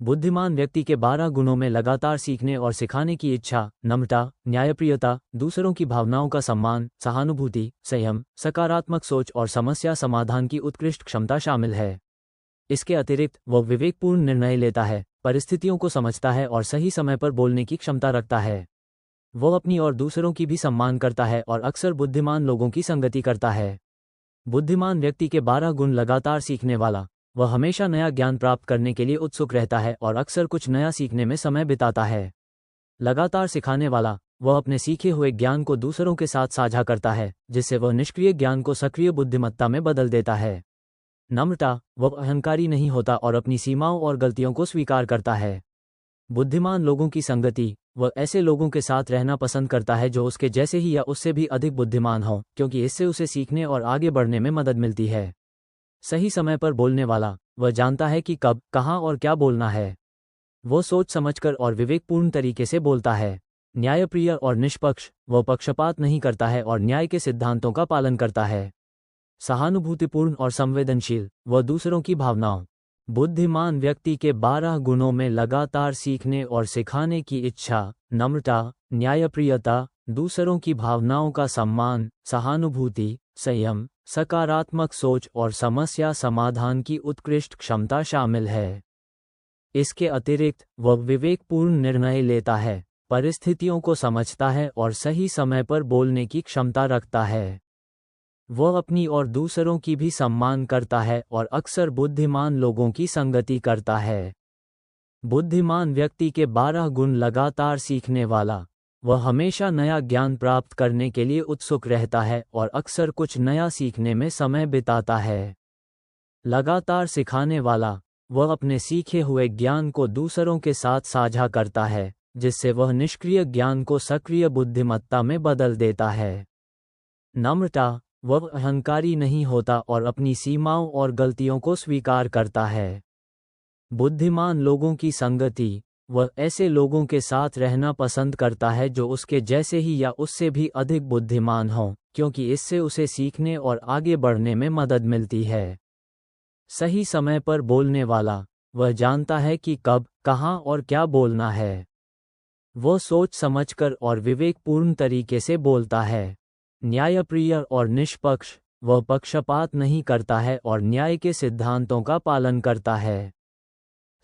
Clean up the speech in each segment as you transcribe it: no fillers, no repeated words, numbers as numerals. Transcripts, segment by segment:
बुद्धिमान व्यक्ति के 12 गुणों में लगातार सीखने और सिखाने की इच्छा, नम्रता, न्यायप्रियता, दूसरों की भावनाओं का सम्मान, सहानुभूति, संयम, सकारात्मक सोच और समस्या समाधान की उत्कृष्ट क्षमता शामिल है। इसके अतिरिक्त वह विवेकपूर्ण निर्णय लेता है, परिस्थितियों को समझता है और सही समय पर बोलने की क्षमता रखता है। वह अपनी और दूसरों की भी सम्मान करता है और अक्सर बुद्धिमान लोगों की संगति करता है। बुद्धिमान व्यक्ति के 12 गुण लगातार सीखने वाला, वह हमेशा नया ज्ञान प्राप्त करने के लिए उत्सुक रहता है और अक्सर कुछ नया सीखने में समय बिताता है। लगातार सिखाने वाला, वह अपने सीखे हुए ज्ञान को दूसरों के साथ साझा करता है, जिससे वह निष्क्रिय ज्ञान को सक्रिय बुद्धिमत्ता में बदल देता है। नम्रता, वह अहंकारी नहीं होता और अपनी सीमाओं और गलतियों को स्वीकार करता है। बुद्धिमान लोगों की संगति, वह ऐसे लोगों के साथ रहना पसंद करता है जो उसके जैसे ही या उससे भी अधिक बुद्धिमान हों, क्योंकि इससे उसे सीखने और आगे बढ़ने में मदद मिलती है। सही समय पर बोलने वाला, वह जानता है कि कब, कहाँ और क्या बोलना है। वो सोच समझकर और विवेकपूर्ण तरीके से बोलता है। न्यायप्रिय और निष्पक्ष, वह पक्षपात नहीं करता है और न्याय के सिद्धांतों का पालन करता है। सहानुभूतिपूर्ण और संवेदनशील, वह दूसरों की भावनाओं। बुद्धिमान व्यक्ति के 12 गुणों में लगातार सीखने और सिखाने की इच्छा, नम्रता, न्यायप्रियता, दूसरों की भावनाओं का सम्मान, सहानुभूति, संयम, सकारात्मक सोच और समस्या समाधान की उत्कृष्ट क्षमता शामिल है। इसके अतिरिक्त वह विवेकपूर्ण निर्णय लेता है, परिस्थितियों को समझता है और सही समय पर बोलने की क्षमता रखता है। वह अपनी और दूसरों की भी सम्मान करता है और अक्सर बुद्धिमान लोगों की संगति करता है। बुद्धिमान व्यक्ति के 12 गुण लगातार सीखने वाला, वह हमेशा नया ज्ञान प्राप्त करने के लिए उत्सुक रहता है और अक्सर कुछ नया सीखने में समय बिताता है। लगातार सिखाने वाला, वह अपने सीखे हुए ज्ञान को दूसरों के साथ साझा करता है, जिससे वह निष्क्रिय ज्ञान को सक्रिय बुद्धिमत्ता में बदल देता है। नम्रता, वह अहंकारी नहीं होता और अपनी सीमाओं और गलतियों को स्वीकार करता है। बुद्धिमान लोगों की संगति, वह ऐसे लोगों के साथ रहना पसंद करता है जो उसके जैसे ही या उससे भी अधिक बुद्धिमान हों, क्योंकि इससे उसे सीखने और आगे बढ़ने में मदद मिलती है। सही समय पर बोलने वाला, वह जानता है कि कब, कहाँ और क्या बोलना है। वह सोच समझकर और विवेकपूर्ण तरीके से बोलता है। न्यायप्रिय और निष्पक्ष, वह पक्षपात नहीं करता है और न्याय के सिद्धांतों का पालन करता है।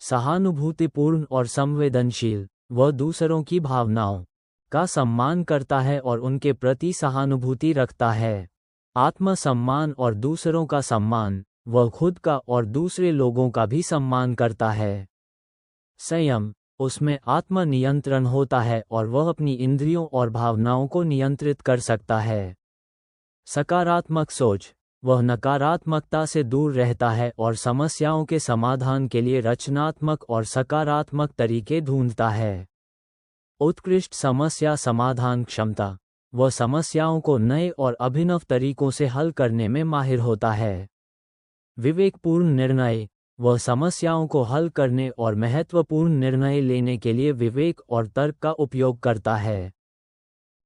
सहानुभूतिपूर्ण और संवेदनशील, वह दूसरों की भावनाओं का सम्मान करता है और उनके प्रति सहानुभूति रखता है। आत्मसम्मान और दूसरों का सम्मान, वह खुद का और दूसरे लोगों का भी सम्मान करता है। संयम, उसमें आत्मनियंत्रण होता है और वह अपनी इंद्रियों और भावनाओं को नियंत्रित कर सकता है। सकारात्मक सोच, वह नकारात्मकता से दूर रहता है और समस्याओं के समाधान के लिए रचनात्मक और सकारात्मक तरीके ढूंढता है। उत्कृष्ट समस्या समाधान क्षमता, वह समस्याओं को नए और अभिनव तरीकों से हल करने में माहिर होता है। विवेकपूर्ण निर्णय, वह समस्याओं को हल करने और महत्वपूर्ण निर्णय लेने के लिए विवेक और तर्क का उपयोग करता है।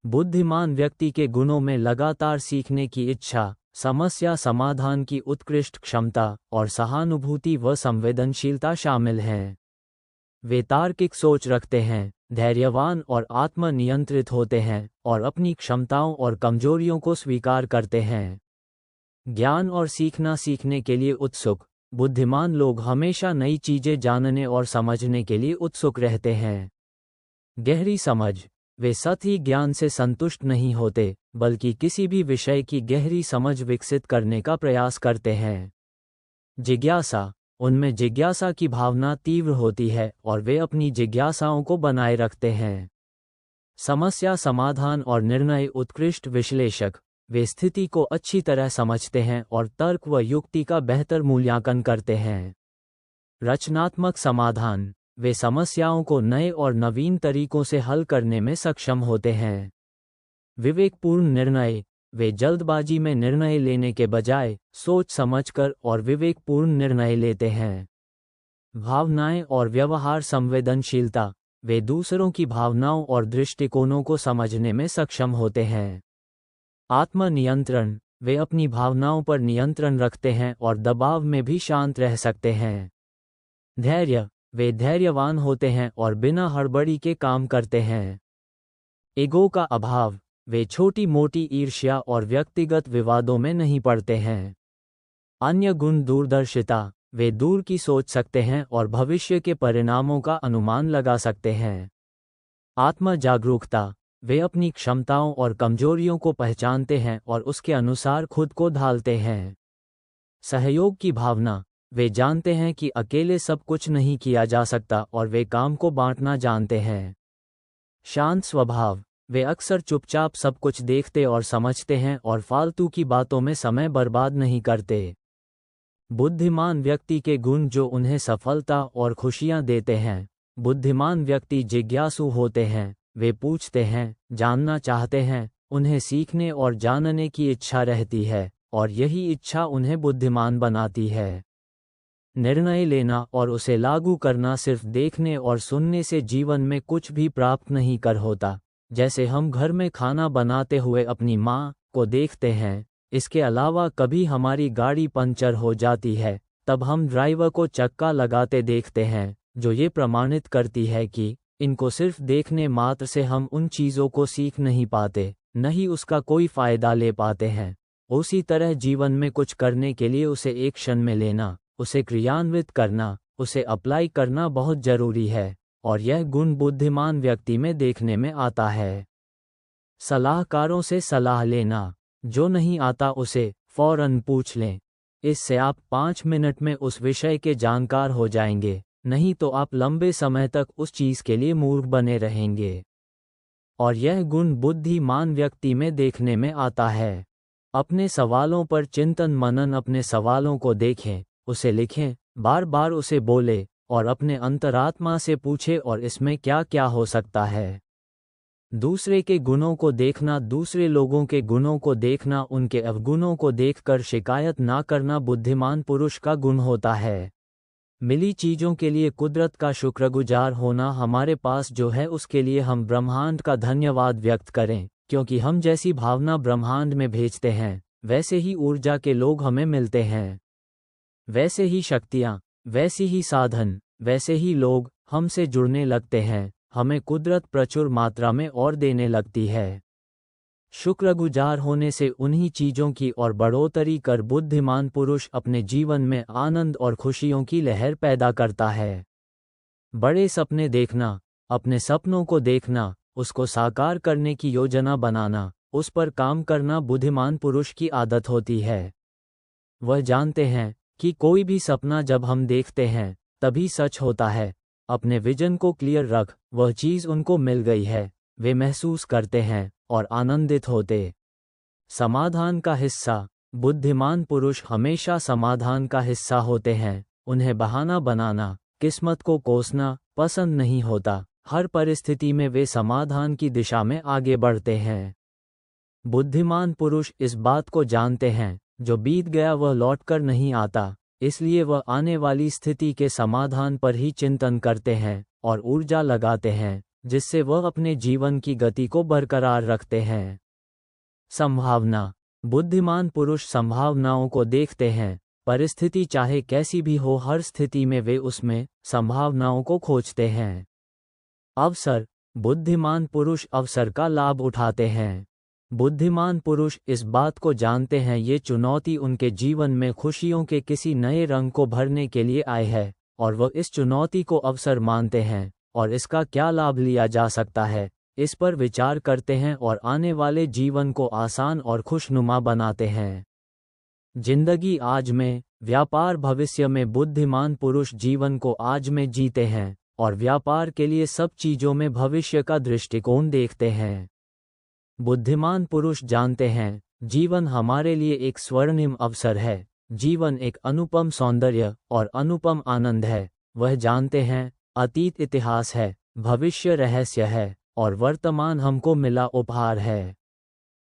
बुद्धिमान व्यक्ति के गुणों में लगातार सीखने की इच्छा, समस्या समाधान की उत्कृष्ट क्षमता और सहानुभूति व संवेदनशीलता शामिल हैं। वे तार्किक सोच रखते हैं, धैर्यवान और आत्मनियंत्रित होते हैं और अपनी क्षमताओं और कमजोरियों को स्वीकार करते हैं। ज्ञान और सीखने के लिए उत्सुक, बुद्धिमान लोग हमेशा नई चीजें जानने और समझने के लिए उत्सुक रहते हैं। गहरी समझ, वे सतही ज्ञान से संतुष्ट नहीं होते, बल्कि किसी भी विषय की गहरी समझ विकसित करने का प्रयास करते हैं। जिज्ञासा, उनमें जिज्ञासा की भावना तीव्र होती है और वे अपनी जिज्ञासाओं को बनाए रखते हैं। समस्या समाधान और निर्णय उत्कृष्ट विश्लेषक, वे स्थिति को अच्छी तरह समझते हैं और तर्क व युक्ति का बेहतर मूल्यांकन करते हैं। रचनात्मक समाधान, वे समस्याओं को नए और नवीन तरीकों से हल करने में सक्षम होते हैं। विवेकपूर्ण निर्णय, वे जल्दबाजी में निर्णय लेने के बजाय सोच समझकर और विवेकपूर्ण निर्णय लेते हैं। भावनाएं और व्यवहार संवेदनशीलता, वे दूसरों की भावनाओं और दृष्टिकोणों को समझने में सक्षम होते हैं। आत्मनियंत्रण, वे अपनी भावनाओं पर नियंत्रण रखते हैं और दबाव में भी शांत रह सकते हैं। धैर्य, वे धैर्यवान होते हैं और बिना हड़बड़ी के काम करते हैं। ईगो का अभाव, वे छोटी मोटी ईर्ष्या और व्यक्तिगत विवादों में नहीं पड़ते हैं। अन्य गुण, दूरदर्शिता, वे दूर की सोच सकते हैं और भविष्य के परिणामों का अनुमान लगा सकते हैं। आत्म जागरूकता, वे अपनी क्षमताओं और कमजोरियों को पहचानते हैं और उसके अनुसार खुद को ढालते हैं। सहयोग की भावना, वे जानते हैं कि अकेले सब कुछ नहीं किया जा सकता और वे काम को बांटना जानते हैं। शांत स्वभाव, वे अक्सर चुपचाप सब कुछ देखते और समझते हैं और फालतू की बातों में समय बर्बाद नहीं करते। बुद्धिमान व्यक्ति के गुण जो उन्हें सफलता और खुशियां देते हैं। बुद्धिमान व्यक्ति जिज्ञासु होते हैं, वे पूछते हैं, जानना चाहते हैं, उन्हें सीखने और जानने की इच्छा रहती है और यही इच्छा उन्हें बुद्धिमान बनाती है। निर्णय लेना और उसे लागू करना सिर्फ देखने और सुनने से जीवन में कुछ भी प्राप्त नहीं कर होता। जैसे हम घर में खाना बनाते हुए अपनी माँ को देखते हैं। इसके अलावा कभी हमारी गाड़ी पंचर हो जाती है, तब हम ड्राइवर को चक्का लगाते देखते हैं, जो ये प्रमाणित करती है कि इनको सिर्फ देखने मात्र से हम उन चीज़ों को सीख नहीं पाते, न ही उसका कोई फ़ायदा ले पाते हैं। उसी तरह जीवन में कुछ करने के लिए उसे एक क्षण में लेना, उसे क्रियान्वित करना, उसे अप्लाई करना बहुत ज़रूरी है और यह गुण बुद्धिमान व्यक्ति में देखने में आता है। सलाहकारों से सलाह लेना, जो नहीं आता उसे फौरन पूछ लें। इससे आप 5 मिनट में उस विषय के जानकार हो जाएंगे, नहीं तो आप लंबे समय तक उस चीज़ के लिए मूर्ख बने रहेंगे। और यह गुण बुद्धिमान व्यक्ति में देखने में आता है। अपने सवालों पर चिंतन मनन, अपने सवालों को देखें, उसे लिखें, बार बार उसे बोले और अपने अंतरात्मा से पूछे और इसमें क्या क्या हो सकता है। दूसरे के गुणों को देखना, दूसरे लोगों के गुणों को देखना, उनके अवगुणों को देखकर शिकायत ना करना बुद्धिमान पुरुष का गुण होता है। मिली चीज़ों के लिए कुदरत का शुक्रगुजार होना, हमारे पास जो है उसके लिए हम ब्रह्मांड का धन्यवाद व्यक्त करें, क्योंकि हम जैसी भावना ब्रह्मांड में भेजते हैं वैसे ही ऊर्जा के लोग हमें मिलते हैं। वैसे ही शक्तियाँ, वैसी ही साधन, वैसे ही लोग हमसे जुड़ने लगते हैं, हमें कुदरत प्रचुर मात्रा में और देने लगती है। शुक्रगुजार होने से उन्हीं चीज़ों की और बढ़ोतरी कर बुद्धिमान पुरुष अपने जीवन में आनंद और खुशियों की लहर पैदा करता है। बड़े सपने देखना, अपने सपनों को देखना, उसको साकार करने की योजना बनाना, उस पर काम करना बुद्धिमान पुरुष की आदत होती है। वह जानते हैं कि कोई भी सपना जब हम देखते हैं तभी सच होता है। अपने विजन को क्लियर रख, वह चीज़ उनको मिल गई है, वे महसूस करते हैं और आनंदित होते। समाधान का हिस्सा, बुद्धिमान पुरुष हमेशा समाधान का हिस्सा होते हैं। उन्हें बहाना बनाना, किस्मत को कोसना पसंद नहीं होता। हर परिस्थिति में वे समाधान की दिशा में आगे बढ़ते हैं। बुद्धिमान पुरुष इस बात को जानते हैं, जो बीत गया वह लौटकर नहीं आता, इसलिए वह आने वाली स्थिति के समाधान पर ही चिंतन करते हैं और ऊर्जा लगाते हैं, जिससे वह अपने जीवन की गति को बरकरार रखते हैं। संभावना, बुद्धिमान पुरुष संभावनाओं को देखते हैं। परिस्थिति चाहे कैसी भी हो, हर स्थिति में वे उसमें संभावनाओं को खोजते हैं। अवसर, बुद्धिमान पुरुष अवसर का लाभ उठाते हैं। बुद्धिमान पुरुष इस बात को जानते हैं ये चुनौती उनके जीवन में खुशियों के किसी नए रंग को भरने के लिए आई है और वह इस चुनौती को अवसर मानते हैं और इसका क्या लाभ लिया जा सकता है, इस पर विचार करते हैं और आने वाले जीवन को आसान और खुशनुमा बनाते हैं। जिंदगी आज में, व्यापार भविष्य में। बुद्धिमान पुरुष जीवन को आज में जीते हैं और व्यापार के लिए सब चीज़ों में भविष्य का दृष्टिकोण देखते हैं। बुद्धिमान पुरुष जानते हैं जीवन हमारे लिए एक स्वर्णिम अवसर है, जीवन एक अनुपम सौंदर्य और अनुपम आनंद है। वह जानते हैं अतीत इतिहास है, भविष्य रहस्य है और वर्तमान हमको मिला उपहार है।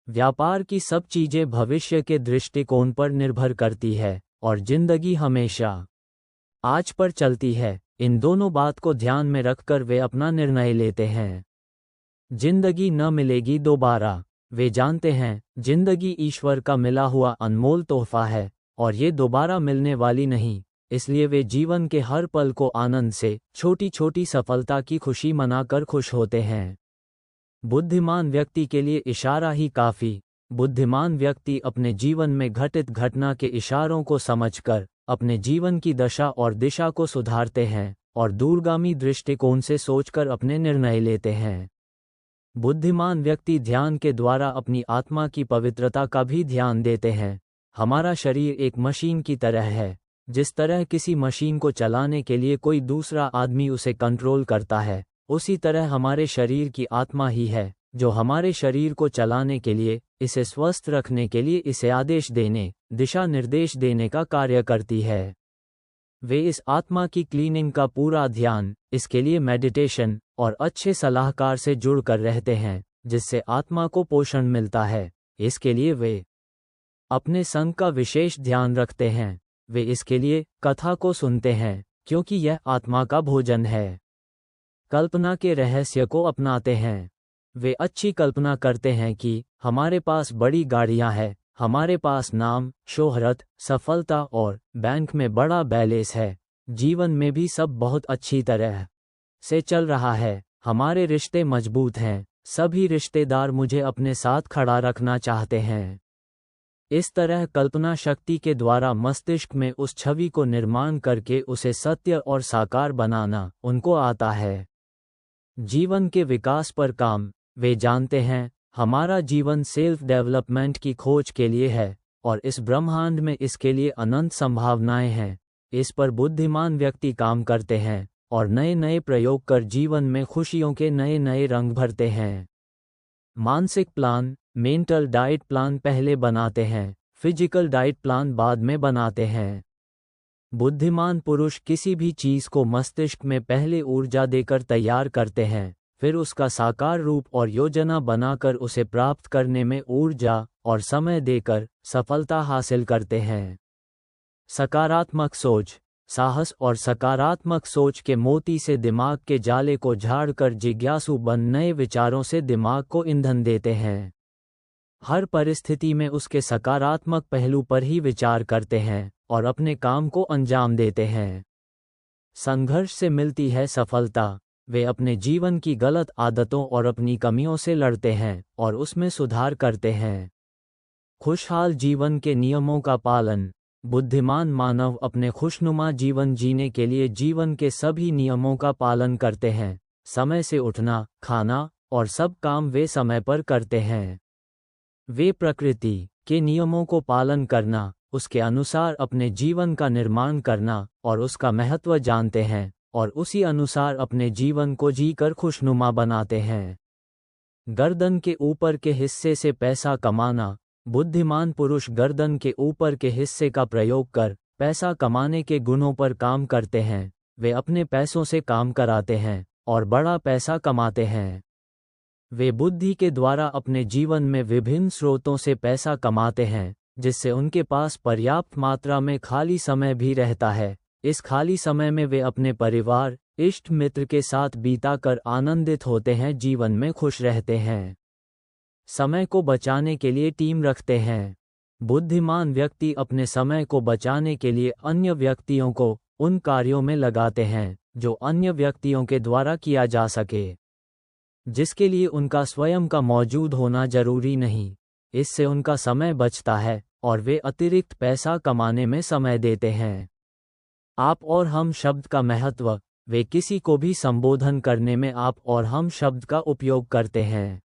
व्यापार की सब चीज़ें भविष्य के दृष्टिकोण पर निर्भर करती है और जिंदगी हमेशा आज पर चलती है। इन दोनों बात को ध्यान में रखकर वे अपना निर्णय लेते हैं। जिंदगी न मिलेगी दोबारा। वे जानते हैं जिंदगी ईश्वर का मिला हुआ अनमोल तोहफा है और ये दोबारा मिलने वाली नहीं। इसलिए वे जीवन के हर पल को आनंद से, छोटी छोटी सफलता की खुशी मनाकर खुश होते हैं। बुद्धिमान व्यक्ति के लिए इशारा ही काफ़ी। बुद्धिमान व्यक्ति अपने जीवन में घटित घटना के इशारों को समझकर अपने जीवन की दशा और दिशा को सुधारते हैं और दूरगामी दृष्टिकोण से सोचकर अपने निर्णय लेते हैं। बुद्धिमान व्यक्ति ध्यान के द्वारा अपनी आत्मा की पवित्रता का भी ध्यान देते हैं। हमारा शरीर एक मशीन की तरह है। जिस तरह किसी मशीन को चलाने के लिए कोई दूसरा आदमी उसे कंट्रोल करता है, उसी तरह हमारे शरीर की आत्मा ही है जो हमारे शरीर को चलाने के लिए, इसे स्वस्थ रखने के लिए इसे आदेश देने, दिशा निर्देश देने का कार्य करती है। वे इस आत्मा की क्लीनिंग का पूरा ध्यान, इसके लिए मेडिटेशन और अच्छे सलाहकार से जुड़कर रहते हैं, जिससे आत्मा को पोषण मिलता है। इसके लिए वे अपने संग का विशेष ध्यान रखते हैं। वे इसके लिए कथा को सुनते हैं, क्योंकि यह आत्मा का भोजन है। कल्पना के रहस्य को अपनाते हैं। वे अच्छी कल्पना करते हैं कि हमारे पास बड़ी गाड़ियां हैं, हमारे पास नाम, शोहरत, सफलता और बैंक में बड़ा बैलेंस है। जीवन में भी सब बहुत अच्छी तरह से चल रहा है। हमारे रिश्ते मजबूत हैं। सभी रिश्तेदार मुझे अपने साथ खड़ा रखना चाहते हैं। इस तरह कल्पना शक्ति के द्वारा मस्तिष्क में उस छवि को निर्माण करके उसे सत्य और साकार बनाना उनको आता है। जीवन के विकास पर काम। वे जानते हैं हमारा जीवन सेल्फ डेवलपमेंट की खोज के लिए है और इस ब्रह्मांड में इसके लिए अनंत संभावनाएं हैं। इस पर बुद्धिमान व्यक्ति काम करते हैं और नए नए प्रयोग कर जीवन में खुशियों के नए नए रंग भरते हैं। मानसिक प्लान, मेंटल डाइट प्लान पहले बनाते हैं, फिजिकल डाइट प्लान बाद में बनाते हैं। बुद्धिमान पुरुष किसी भी चीज को मस्तिष्क में पहले ऊर्जा देकर तैयार करते हैं, फिर उसका साकार रूप और योजना बनाकर उसे प्राप्त करने में ऊर्जा और समय देकर सफलता हासिल करते हैं। सकारात्मक सोच, साहस और सकारात्मक सोच के मोती से दिमाग के जाले को झाड़कर जिज्ञासु बन नए विचारों से दिमाग को ईंधन देते हैं। हर परिस्थिति में उसके सकारात्मक पहलू पर ही विचार करते हैं और अपने काम को अंजाम देते हैं। संघर्ष से मिलती है सफलता। वे अपने जीवन की गलत आदतों और अपनी कमियों से लड़ते हैं और उसमें सुधार करते हैं। खुशहाल जीवन के नियमों का पालन। बुद्धिमान मानव अपने खुशनुमा जीवन जीने के लिए जीवन के सभी नियमों का पालन करते हैं। समय से उठना, खाना और सब काम वे समय पर करते हैं। वे प्रकृति के नियमों को पालन करना, उसके अनुसार अपने जीवन का निर्माण करना और उसका महत्व जानते हैं और उसी अनुसार अपने जीवन को जीकर खुशनुमा बनाते हैं। गर्दन के ऊपर के हिस्से से पैसा कमाना। बुद्धिमान पुरुष गर्दन के ऊपर के हिस्से का प्रयोग कर पैसा कमाने के गुणों पर काम करते हैं। वे अपने पैसों से काम कराते हैं और बड़ा पैसा कमाते हैं। वे बुद्धि के द्वारा अपने जीवन में विभिन्न स्रोतों से पैसा कमाते हैं, जिससे उनके पास पर्याप्त मात्रा में खाली समय भी रहता है। इस खाली समय में वे अपने परिवार, इष्ट मित्र के साथ बिताकर आनंदित होते हैं, जीवन में खुश रहते हैं। समय को बचाने के लिए टीम रखते हैं। बुद्धिमान व्यक्ति अपने समय को बचाने के लिए अन्य व्यक्तियों को उन कार्यों में लगाते हैं जो अन्य व्यक्तियों के द्वारा किया जा सके, जिसके लिए उनका स्वयं का मौजूद होना जरूरी नहीं। इससे उनका समय बचता है और वे अतिरिक्त पैसा कमाने में समय देते हैं। आप और हम शब्द का महत्व। वे किसी को भी संबोधन करने में आप और हम शब्द का उपयोग करते हैं।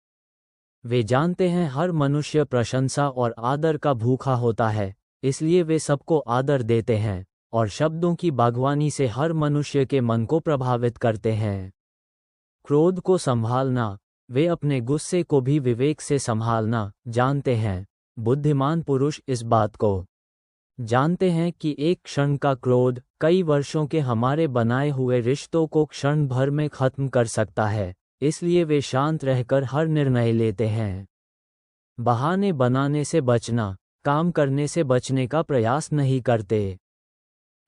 वे जानते हैं हर मनुष्य प्रशंसा और आदर का भूखा होता है, इसलिए वे सबको आदर देते हैं और शब्दों की बागवानी से हर मनुष्य के मन को प्रभावित करते हैं। क्रोध को संभालना। वे अपने गुस्से को भी विवेक से संभालना जानते हैं। बुद्धिमान पुरुष इस बात को जानते हैं कि एक क्षण का क्रोध कई वर्षों के हमारे बनाए हुए रिश्तों को क्षण भर में खत्म कर सकता है, इसलिए वे शांत रहकर हर निर्णय लेते हैं। बहाने बनाने से बचना। काम करने से बचने का प्रयास नहीं करते।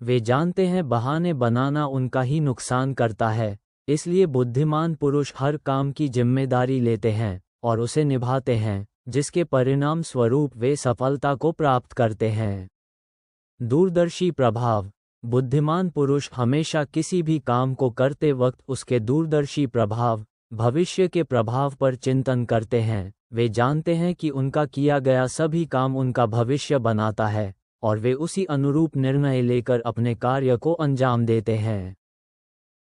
वे जानते हैं बहाने बनाना उनका ही नुकसान करता है, इसलिए बुद्धिमान पुरुष हर काम की जिम्मेदारी लेते हैं और उसे निभाते हैं, जिसके परिणाम स्वरूप वे सफलता को प्राप्त करते हैं। दूरदर्शी प्रभाव। बुद्धिमान पुरुष हमेशा किसी भी काम को करते वक्त उसके दूरदर्शी प्रभाव, भविष्य के प्रभाव पर चिंतन करते हैं। वे जानते हैं कि उनका किया गया सभी काम उनका भविष्य बनाता है और वे उसी अनुरूप निर्णय लेकर अपने कार्य को अंजाम देते हैं।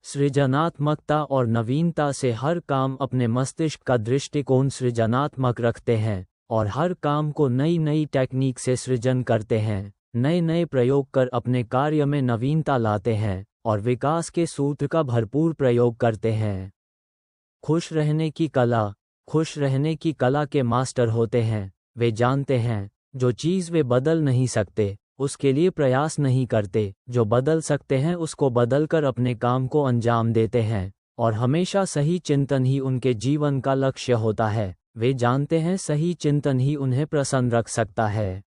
सृजनात्मकता और नवीनता से हर काम अपने मस्तिष्क का दृष्टिकोण सृजनात्मक रखते हैं और हर काम को नई नई टेक्निक से सृजन करते हैं, नए नए प्रयोग कर अपने कार्य में नवीनता लाते हैं और विकास के सूत्र का भरपूर प्रयोग करते हैं। खुश रहने की कला के मास्टर होते हैं। वे जानते हैं जो चीज़ वे बदल नहीं सकते उसके लिए प्रयास नहीं करते, जो बदल सकते हैं उसको बदलकर अपने काम को अंजाम देते हैं और हमेशा सही चिंतन ही उनके जीवन का लक्ष्य होता है। वे जानते हैं सही चिंतन ही उन्हें प्रसन्न रख सकता है,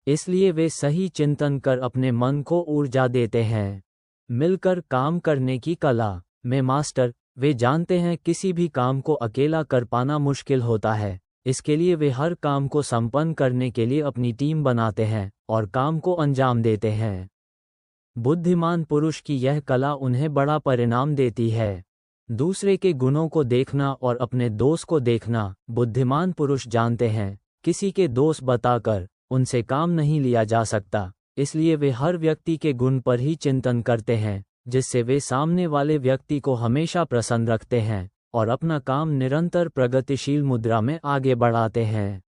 इसलिए वे सही चिंतन कर अपने मन को ऊर्जा देते हैं। मिलकर काम करने की कला में मास्टर। वे जानते हैं किसी भी काम को अकेला कर पाना मुश्किल होता है, इसके लिए वे हर काम को संपन्न करने के लिए अपनी टीम बनाते हैं और काम को अंजाम देते हैं। बुद्धिमान पुरुष की यह कला उन्हें बड़ा परिणाम देती है। दूसरे के गुणों को देखना और अपने दोष को देखना। बुद्धिमान पुरुष जानते हैं किसी के दोष बताकर उनसे काम नहीं लिया जा सकता, इसलिए वे हर व्यक्ति के गुण पर ही चिंतन करते हैं, जिससे वे सामने वाले व्यक्ति को हमेशा प्रसन्न रखते हैं और अपना काम निरंतर प्रगतिशील मुद्रा में आगे बढ़ाते हैं।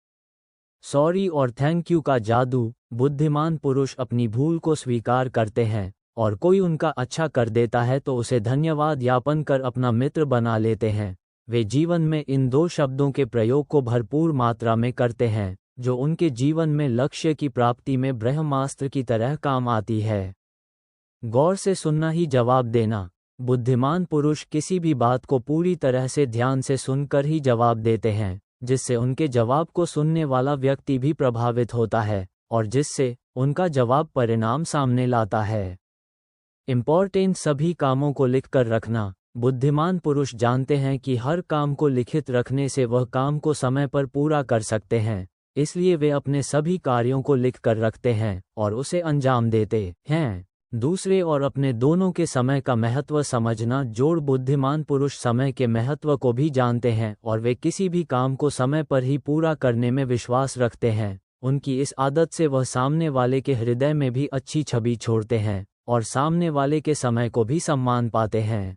सॉरी और थैंक यू का जादू। बुद्धिमान पुरुष अपनी भूल को स्वीकार करते हैं और कोई उनका अच्छा कर देता है तो उसे धन्यवाद ज्ञापन कर अपना मित्र बना लेते हैं। वे जीवन में इन दो शब्दों के प्रयोग को भरपूर मात्रा में करते हैं, जो उनके जीवन में लक्ष्य की प्राप्ति में ब्रह्मास्त्र की तरह काम आती है। गौर से सुनना ही जवाब देना। बुद्धिमान पुरुष किसी भी बात को पूरी तरह से ध्यान से सुनकर ही जवाब देते हैं, जिससे उनके जवाब को सुनने वाला व्यक्ति भी प्रभावित होता है और जिससे उनका जवाब परिणाम सामने लाता है। इम्पोर्टेंट सभी कामों को लिखकर रखना। बुद्धिमान पुरुष जानते हैं कि हर काम को लिखित रखने से वह काम को समय पर पूरा कर सकते हैं, इसलिए वे अपने सभी कार्यों को लिखकर रखते हैं और उसे अंजाम देते हैं। दूसरे और अपने दोनों के समय का महत्व समझना जोड़। बुद्धिमान पुरुष समय के महत्व को भी जानते हैं और वे किसी भी काम को समय पर ही पूरा करने में विश्वास रखते हैं। उनकी इस आदत से वह सामने वाले के हृदय में भी अच्छी छवि छोड़ते हैं और सामने वाले के समय को भी सम्मान पाते हैं।